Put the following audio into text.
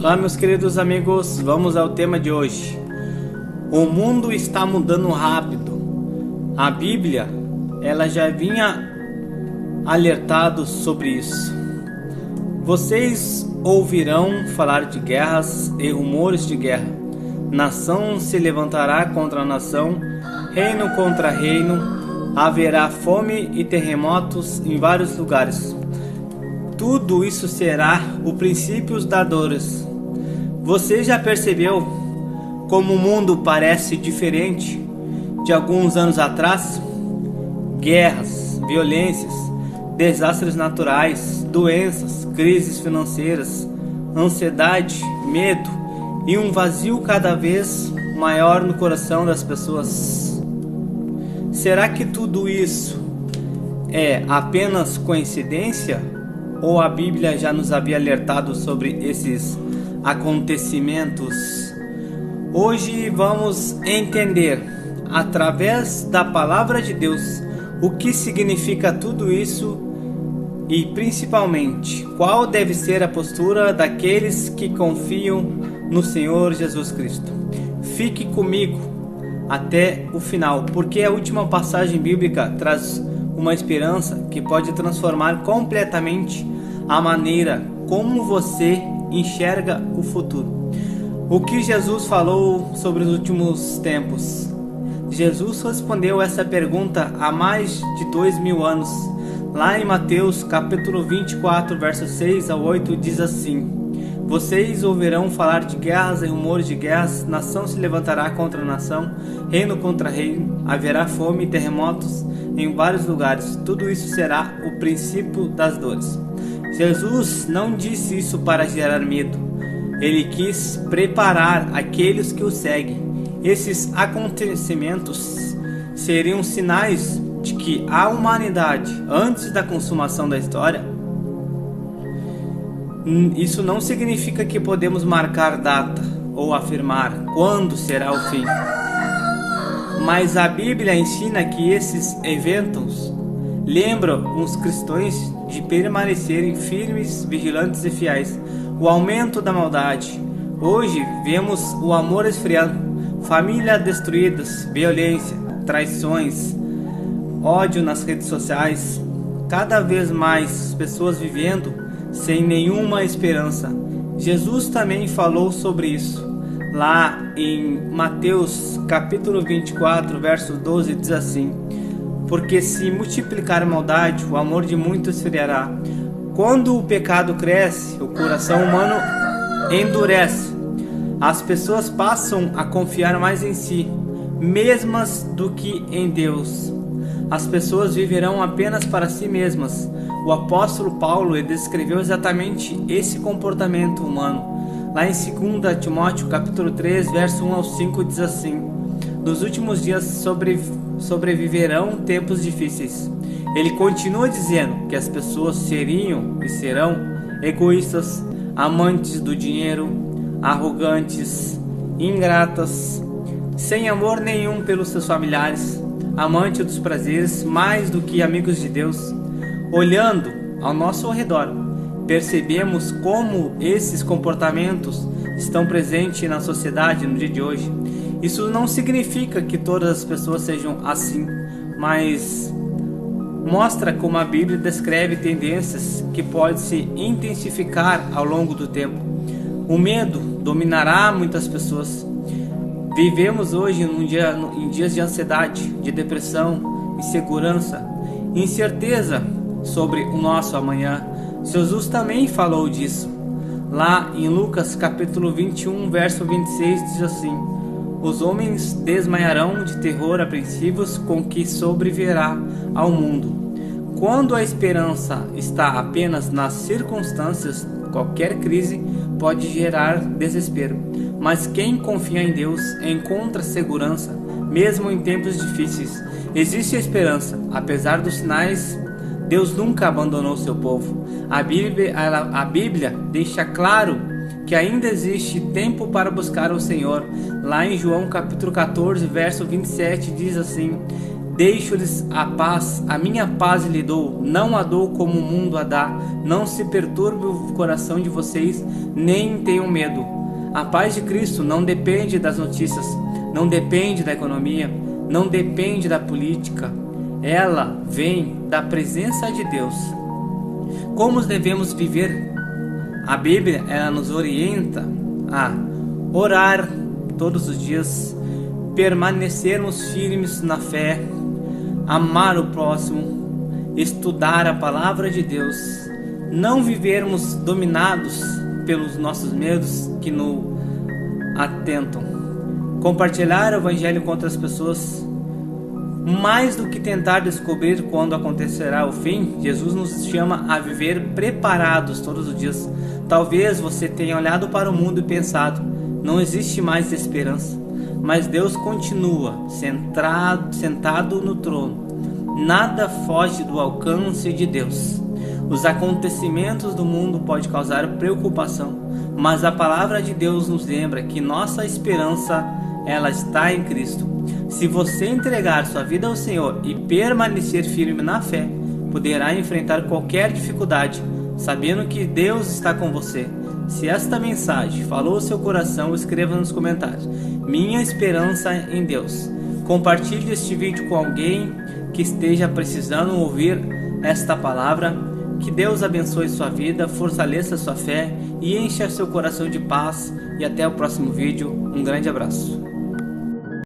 Olá, meus queridos amigos, vamos ao tema de hoje. O mundo está mudando rápido. A Bíblia, ela já vinha alertado sobre isso. Vocês ouvirão falar de guerras e rumores de guerra. Nação se levantará contra nação, reino contra reino. Haverá fome e terremotos em vários lugares. Tudo isso será o princípio das dores. Você já percebeu como o mundo parece diferente de alguns anos atrás? Guerras, violências, desastres naturais, doenças, crises financeiras, ansiedade, medo e um vazio cada vez maior no coração das pessoas. Será que tudo isso é apenas coincidência? Ou a Bíblia já nos havia alertado sobre esses acontecimentos? Hoje vamos entender, através da palavra de Deus, o que significa tudo isso e, principalmente, qual deve ser a postura daqueles que confiam no Senhor Jesus Cristo. Fique comigo até o final, porque a última passagem bíblica traz uma esperança que pode transformar completamente a maneira como você enxerga o futuro. O que Jesus falou sobre os últimos tempos? Jesus respondeu essa pergunta há mais de 2000 anos. Lá em Mateus capítulo 24, versos 6 ao 8, diz assim: Vocês ouvirão falar de guerras e rumores de guerras, nação se levantará contra nação, reino contra reino, haverá fome e terremotos em vários lugares. Tudo isso será o princípio das dores. Jesus não disse isso para gerar medo. Ele quis preparar aqueles que o seguem. Esses acontecimentos seriam sinais de que a humanidade, antes da consumação da história, isso não significa que podemos marcar data ou afirmar quando será o fim. Mas a Bíblia ensina que esses eventos lembram os cristãos de permanecerem firmes, vigilantes e fiéis. O aumento da maldade. Hoje vemos o amor esfriando, famílias destruídas, violência, traições, ódio nas redes sociais, cada vez mais pessoas vivendo sem nenhuma esperança. Jesus também falou sobre isso. Lá em Mateus capítulo 24, verso 12, diz assim: Porque se multiplicar a maldade, o amor de muitos esfriará. Quando o pecado cresce, o coração humano endurece. As pessoas passam a confiar mais em si mesmas do que em Deus. As pessoas viverão apenas para si mesmas. O apóstolo Paulo descreveu exatamente esse comportamento humano. Lá em 2 Timóteo capítulo 3, verso 1 ao 5, diz assim: Nos últimos dias sobreviverão tempos difíceis. Ele continua dizendo que as pessoas seriam e serão egoístas, amantes do dinheiro, arrogantes, ingratas, sem amor nenhum pelos seus familiares, amantes dos prazeres mais do que amigos de Deus. Olhando ao nosso redor, percebemos como esses comportamentos estão presentes na sociedade no dia de hoje. Isso não significa que todas as pessoas sejam assim, mas mostra como a Bíblia descreve tendências que podem se intensificar ao longo do tempo. O medo dominará muitas pessoas. Vivemos hoje em dias de ansiedade, de depressão, insegurança, incerteza sobre o nosso amanhã. Jesus também falou disso. Lá em Lucas capítulo 21, verso 26, diz assim: Os homens desmaiarão de terror apreensivos com que sobrevirá ao mundo. Quando a esperança está apenas nas circunstâncias, qualquer crise pode gerar desespero. Mas quem confia em Deus encontra segurança, mesmo em tempos difíceis. Existe esperança, apesar dos sinais. Deus nunca abandonou seu povo. A Bíblia deixa claro que ainda existe tempo para buscar o Senhor. Lá em João capítulo 14, verso 27, diz assim: Deixo-lhes a paz, a minha paz lhe dou, não a dou como o mundo a dá. Não se perturbe o coração de vocês, nem tenham medo. A paz de Cristo não depende das notícias, não depende da economia, não depende da política. Ela vem da presença de Deus. Como devemos viver? A Bíblia, ela nos orienta a orar todos os dias, permanecermos firmes na fé, amar o próximo, estudar a palavra de Deus, não vivermos dominados pelos nossos medos que nos atentam, compartilhar o evangelho com outras pessoas. Mais do que tentar descobrir quando acontecerá o fim, Jesus nos chama a viver preparados todos os dias. Talvez você tenha olhado para o mundo e pensado, não existe mais esperança, mas Deus continua sentado no trono. Nada foge do alcance de Deus. Os acontecimentos do mundo podem causar preocupação, mas a palavra de Deus nos lembra que nossa esperança, ela está em Cristo. Se você entregar sua vida ao Senhor e permanecer firme na fé, poderá enfrentar qualquer dificuldade, sabendo que Deus está com você. Se esta mensagem falou ao seu coração, escreva nos comentários: minha esperança em Deus. Compartilhe este vídeo com alguém que esteja precisando ouvir esta palavra. Que Deus abençoe sua vida, fortaleça sua fé e encha seu coração de paz. E até o próximo vídeo. Um grande abraço.